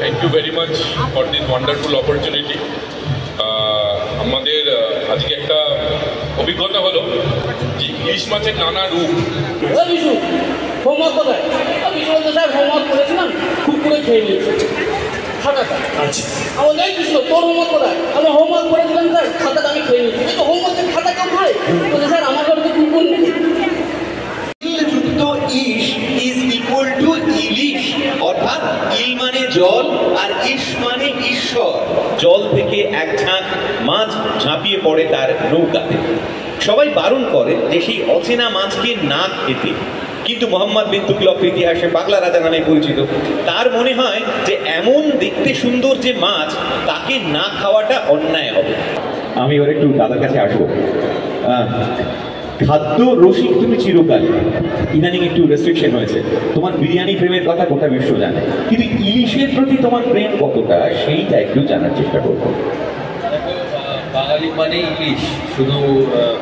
Thank you very much for this wonderful opportunity. আমাদের আজকে একটা অভিজ্ঞতা হলো যে ইলিশ মাছের নানা রূপ। হোমওয়ার্ক কোথায়? স্যার হোমওয়ার্ক করেছিলাম, খুব করে খেয়ে নিয়েছি খাতাটা। আচ্ছা, আমার যাই কিছু তোর হোমওয়ার্ক কোথায়? আমি হোমওয়ার্ক করেছিলাম স্যার, খাতাটা আমি খেয়ে নিয়েছি। তো হোমওয়ার্কের খাতা কেউ খায়? বলছে স্যার আমার ঘরে তো কুকুর নেই। যুক্ত ইশ ইজ ইকুয়াল টু ইলিশ, অর্থাৎ ইল মানে জল আর ইশ মানে ঈশ্বর। জল থেকে এক ঝাঁক মাছ ঝাঁপিয়ে পড়ে তার নৌকাতে। সবাই বারণ করে যে সেই অচেনা মাছকে না খেতে, কিন্তু মোহাম্মদ বিন তুগলক ইতিহাসে পাগলা রাজা নামে পরিচিত। তার মনে হয় যে এমন দেখতে সুন্দর যে মাছ, তাকে না খাওয়াটা অন্যায় হবে। আমি ওর একটু দাদার কাছে আসবো। খাদ্য রসিক তুমি চিরকাল, ইদানিং একটু রেস্ট্রিকশন হয়েছে। তোমার বিরিয়ানি প্রেমের কথা গোটা বিশ্ব জানে, কিন্তু ইলিশের প্রতি তোমার প্রেম কতটা সেইটা একটু জানার চেষ্টা করবো। বাঙালি মানে ইলিশ, শুধু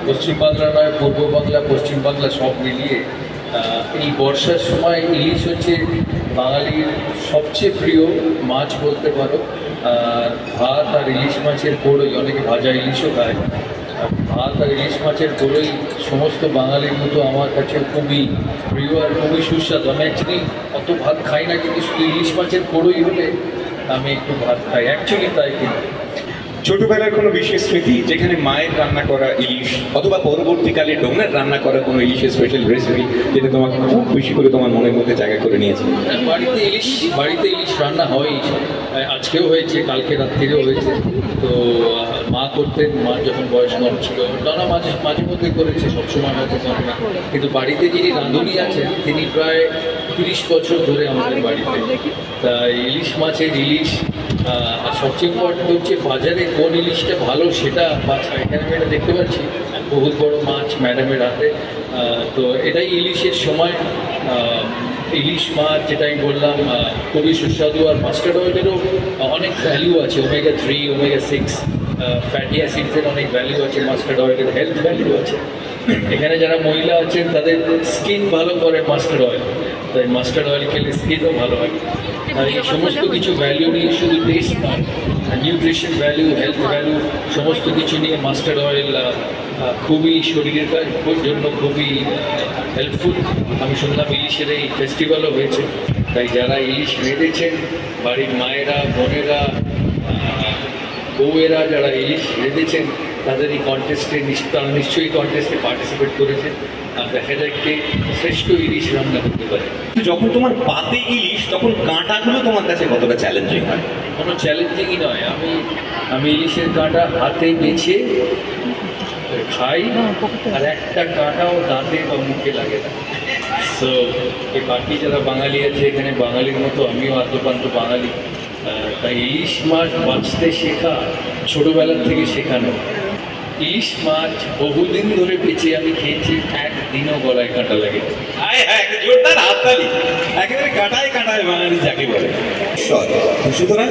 পশ্চিমবাংলা নয়, পূর্ব বাংলা পশ্চিম বাংলা সব মিলিয়ে এই বর্ষার সময় ইলিশ হচ্ছে বাঙালির সবচেয়ে প্রিয় মাছ বলতে পারো। ভাত আর ইলিশ মাছের বড়ই, অনেকে ভাজা ইলিশও খায়। ভাত আর ইলিশ মাছের বড়ই সমস্ত বাঙালির মতো আমার কাছে খুবই প্রিয় আর খুবই সুস্বাদু। আমি অ্যাকচুয়ালি অত ভাত খাই না, কিন্তু শুধু ইলিশ মাছের বড়ই হলে আমি একটু ভাত খাই, অ্যাকচুয়ালি তাই। কিন্তু ছোটবেলার কোনো বিশেষ স্মৃতি যেখানে মায়ের রান্না করা ইলিশ অথবা পরবর্তীকালে ডোমের রান্না করা কোনো ইলিশের স্পেশাল রেসিপি যেটা তোমাকে খুব বেশি করে তোমার মনের মধ্যে জায়গা করে নিয়েছে? বাড়িতে ইলিশ রান্না হয়, আজকেও হয়েছে, কালকে রাত্রিরেও হয়েছে। তো মা করতেন, মা যখন বয়স কম ছিল। নানা মাঝে মধ্যে করেছে, সবসময় হয়তো করে না। কিন্তু বাড়িতে যিনি রাঁধুনি আছেন তিনি প্রায় 30 বছর ধরে আমাদের বাড়িতে। তাই ইলিশ মাছের ইলিশ, আর সবচেয়ে ইম্পর্টেন্ট হচ্ছে বাজারে কোন ইলিশটা ভালো সেটা বাছা। এখানে আমি এটা দেখতে পাচ্ছি বহুত বড় মাছ ম্যাডামের হাতে। তো এটাই ইলিশের সময়। ইলিশ মাছ যেটা আমি বললাম খুবই সুস্বাদু, আর মাস্টার্ড অয়েলেরও অনেক ভ্যালু আছে। ওমেগা 3, ওমেগা 6 ফ্যাটি অ্যাসিডসের অনেক ভ্যালু আছে। মাস্টার্ড অয়েলের হেলথ ভ্যালু আছে। এখানে যারা মহিলা আছেন তাদের স্কিন ভালো করে মাস্টার্ড অয়েল, তাই মাস্টার্ড অয়েল খেলে স্কিনও ভালো হয়। এই সমস্ত কিছু ভ্যালু নিয়ে, শুধু টেস্ট নয়, নিউট্রিশন ভ্যালু, হেলথ ভ্যালু, সমস্ত কিছু নিয়ে মাস্টার্ড অয়েল খুবই শরীরের জন্য খুবই হেল্পফুল। আমি শুনলাম ইলিশের এই ফেস্টিভ্যালও হয়েছে, তাই যারা ইলিশ রেঁধেছেন, বাড়ির মায়েরা, বোনেরা, বউয়েরা যারা ইলিশ রেঁধেছেন, তাদের এই কন্টেস্টে তারা নিশ্চয়ই কন্টেস্টে পার্টিসিপেট করেছেন। আর দেখা যায় কে শ্রেষ্ঠ ইলিশ রান্না করতে পারে। যখন তোমার পাতে ইলিশ, তখন কাঁটাগুলো তোমার কাছে কতটা চ্যালেঞ্জিং হয়? কোনো চ্যালেঞ্জিংই নয়। আমি ইলিশের কাঁটা হাতে বেছে খাই, আর একটা কাঁটাও দাঁতে বা মুখে লাগে না। সো এই বাকি যারা বাঙালি আছে এখানে, বাঙালির মতো আমিও আদ্যপান্ত বাঙালি। তাই ইলিশ মাছ বাঁচতে শেখা ছোটোবেলার থেকে শেখানো। ইলিশ মাছ বহুদিন ধরে বেঁচে আমি খেয়েছি, একদিনও গলায় কাঁটা লাগে। জোরদার হাততালি, একেবারে কাঁটায় কাঁটায় বাঙালি যাকে বলে। সুতরাং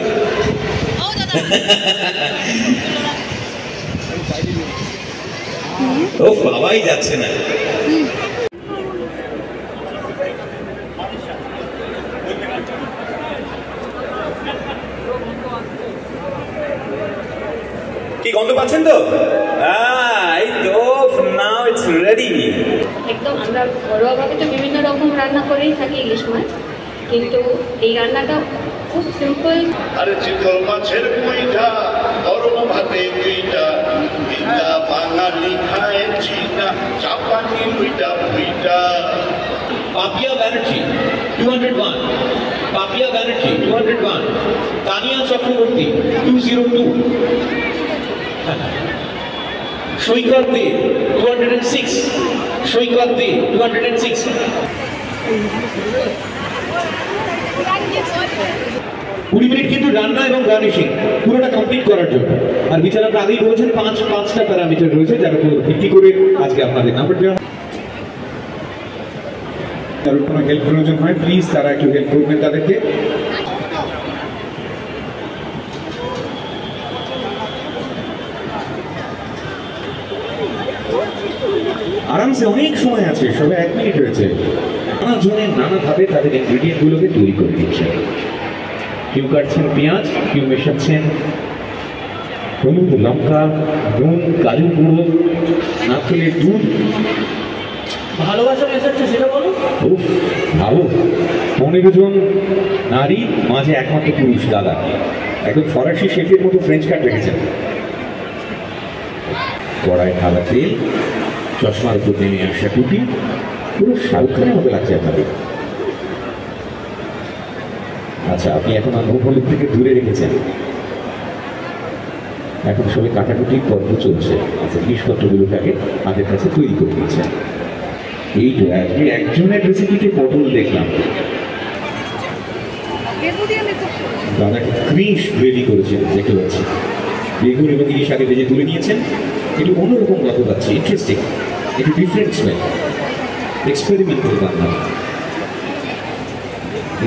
ও বাবাই যাচ্ছে না। কি গন্ধ পাচ্ছেন তো? এই তো নাও ইটস রেডি। একদম আমরা ঘরোয়াভাবে তো বিভিন্ন রকম রান্না করেই থাকি ইলিশ মাছ, কিন্তু এই রান্নাটা খুব সিম্পল। আরে চিতল মাছের কুইটা, গরম ভাতে কুইটা, কুইটা বাঙালি খায় চিটা, চাপানি কুইটা কুইটা। পাপিয়া ব্যানার্জি 201, পাপিয়া ব্যানার্জি 201, তানিয়া চক্রবর্তী 202, সৈকত দে 206, সৈকত দে 206। 20 মিনিট কিন্তু রান্না এবং গার্নিশিং পুরোটা কমপ্লিট করার জন্য। আর বিচারকরা আগেই বলেছেন 5টা প্যারামিটার রয়েছে যার উপর ভিত্তি করে আজকে আপনাদের নাম্বার দেওয়া। কারোর কোনো হেল্প প্রয়োজন হয় প্লিজ তারা একটু হেল্প করবেন তাদেরকে। আরামসে অনেক সময় আছে, সবে 1 মিনিট হয়েছে। নানা জনের নানা ভাবে তাদের ইনগ্রেডিয়েন্ট গুলোকে তৈরি করে দিচ্ছে। কেউ কাটছেন পেঁয়াজ, কেউ মেশাচ্ছেন হলুদ, লঙ্কা, নুন, কাজু গুঁড়ো, নারকেলের দুধ। ভালোবাসা মেশাচ্ছে সেটা বলো। উফ, ভালো। 15 জন নারী, মাঝে একমাত্র পুরুষ দাদা। একদম ফরাসি শেফের মতো ফ্রেঞ্চ কাট রেখেছেন। কড়াই ঢালা তেল, চশমার উপর নেমে আসা টুপি, পুরো শাহরুখ খানের মতো লাগছে আপনাদের। আচ্ছা, আপনি এখন আনুভূমিক থেকে দূরে রেখেছেন, এখন সবাই কাটাকুটির পর্ব চলছে। আচ্ছা, জিনিসপত্রগুলোটাকে হাতের কাছে তৈরি করে দিচ্ছেন। এই তো আজকে একজনের রেসিপিতে পটল দেখলাম, দাদাকে ক্রিশ গ্রেভি করেছেন দেখতে পাচ্ছি। বেগুন এবং ইলিশ আগে ভেজে তুলে নিয়েছেন, একটু অন্যরকম কথা পাচ্ছি, ইন্টারেস্টিং, একটু ডিফারেন্ট স্মেল, এক্সপেরিমেন্টাল রান্না।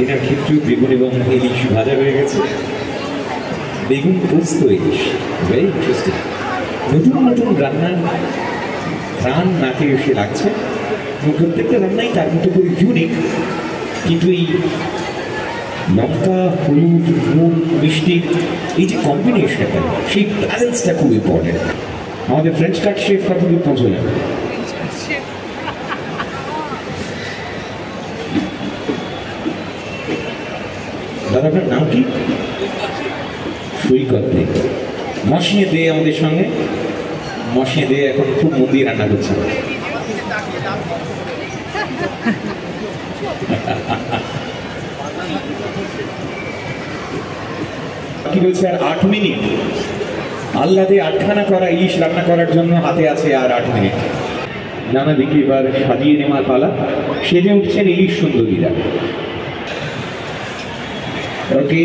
এনার ক্ষেত্রেও বেগুন এবং ইলিশ ভাজা হয়ে গেছে, বেগুন পোস্ত ইলিশ, ভেরি ইন্টারেস্টিং। নতুন নতুন রান্নার প্রাণ নাকে এসে লাগছে এবং প্রত্যেকটা রান্নাই তার মতো করে ইউনিক, কিন্তু এই লঙ্কা, হলুদ, নুন, মিষ্টি, এই যে কম্বিনেশনটা, সেই ব্যালেন্সটা খুব ইম্পর্টেন্ট। আমাদের ফ্রেঞ্চ কাট শেফ কতদূর পৌঁছলেন? দাদা, আপনার নাম কি? সৈকত দে। মশিয়ে দে আমাদের সঙ্গে, মশিয়ে দে এখন খুব মন দিয়ে রান্না করছে। কি বলছে? আর 8 মিনিট। আল্লাদে 8খানা করা ইলিশ রান্না করার জন্য হাতে আছে আর 8 মিনিট। নানা দিকে এবার সাজিয়ে নেওয়ার পালা। সেজে উঠছেন ইলিশ সুন্দরীরা। ওকে,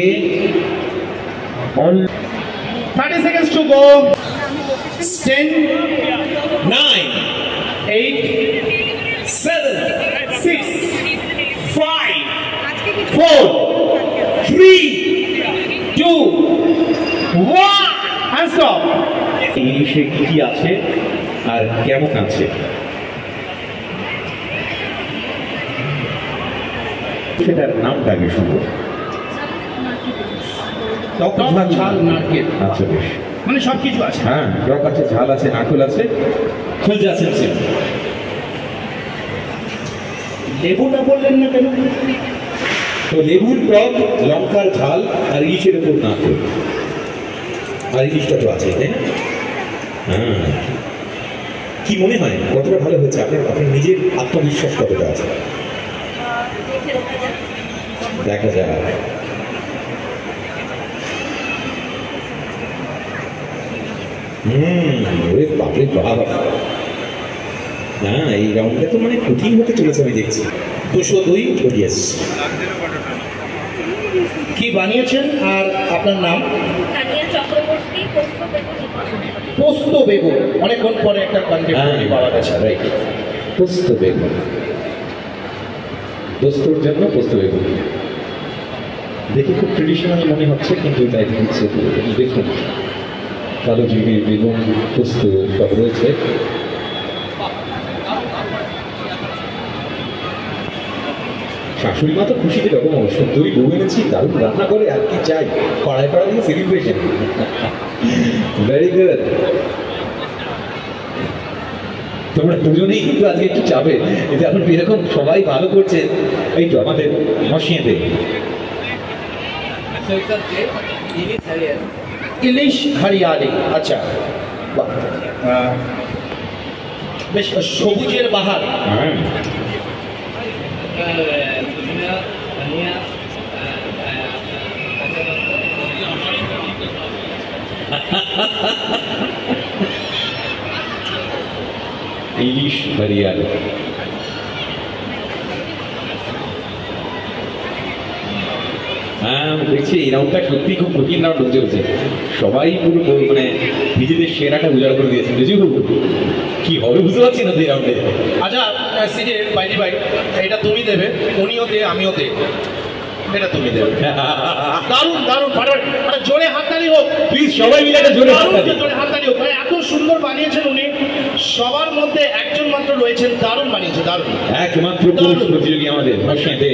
all 30 seconds to go. 10, 9, 8, 7, 6, 5, 4, 3, 2, 1, and stop. ইলিশে কি কি আছে আর কেমন আছে সেটার নামটা আগে শুনবো। টক ঝাল নারকেল, আচ্ছা, বেশ, মানে সব কিছু আছে। হ্যাঁ, টক আছে, ঝাল আছে, নারকেল আছে, খুঁজ আছে। লেবুটা বললেন না কেন? তো লেবুর টক, লঙ্কার ঝাল আর ইলিশের উপর নারকেল, আর ইলিশটা তো আছে, তাই না? হ্যাঁ, কি মনে হয় কতটা ভালো হয়েছে? আপনার নিজের আত্মবিশ্বাস কতটা আছে? দেখা যায়। বাপরে বাপ, হ্যাঁ, এই রাউন্ডটা তো মানে কঠিন হতে চলেছে আমি দেখছি। 202 ওডিএস। কি বানিয়েছেন আর আপনার নাম? পোস্ত বেগুন, অনেকক্ষণ পরে একটা কন্টেম্পোরারি পাওয়া গেছে। রাইট, পোস্ত বেগুন, পোস্তর জন্য পোস্ত বেগুন। দেখে খুব ট্রেডিশনাল মনে হচ্ছে, কিন্তু তাই হচ্ছে দেখুন, কালো জিরে, বেগুন, পোস্ত সব রয়েছে। শাশুড়ি মা তো খুশিতে রকম, সুন্দরী বউ এনেছি, দারুণ রান্না করে, আর কি চাই? পাড়ায় পাড়ায় সেলিব্রেশন। Very good. তোমরা দুজনেই কিন্তু আজকে একটু চাবে, এতে এখন এরকম সবাই ভালো করছে। এই তো আমাদের মশিয়ে দে, ইলিশ হরিয়ালি। আচ্ছা, বেশ সবুজের বাহার। হ্যাঁ, ইলিশ হরিয়ালি। হ্যাঁ, দেখছি এই রাউন্ডটা সত্যি খুব কঠিন রাউন্ড হতে চলছে। সবাই পুরো মানে নিজেদের সেরাটা উজাড় করে দিয়েছে। কি হবে বুঝতে পারছি না এই রাউন্ডে। আচ্ছা, সিজে বাইরে ভাই, এটা তুমি দেবে, উনিও দে, আমিও দে, এটা তুমি দেবে। দারুণ দারুণ, ফাটাফাটি, জোরে হাততালি হোক প্লিজ, সবাই মিলে একটা জোরে হাততালি। জোরে হাততালি হোক। মানে এত সুন্দর বানিয়েছেন উনি, সবার মধ্যে একজন মাত্র রয়েছেন, দারুণ বানিয়েছে, দারুণ। একমাত্র পুরুষ প্রতিযোগী আমাদের মশিয়ে দে।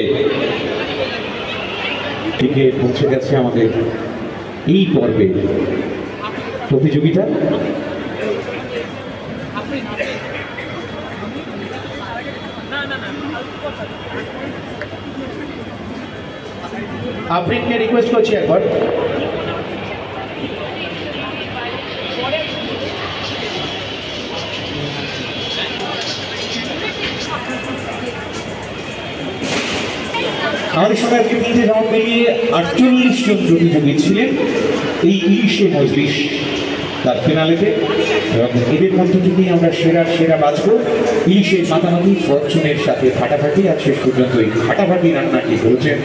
দিকে পৌঁছে গেছে আমাদের এই পর্বে প্রতিযোগিতা। আফরিনকে রিকোয়েস্ট করছি একবার। আমাদের সঙ্গে আজকে 3টে রাউন্ড মিলিয়ে 48 জন প্রতিযোগী ছিলেন এই ইলিশে মজলিস তার ফিনালেতে, এবং এদের মধ্য থেকেই আমরা সেরা বাঁচব। ইলিশের মাতামাতি ফরচুনের সাথে ফাটাফাটি, আর শেষ পর্যন্ত এই ফাটাফাটি রান্নাটি করেছেন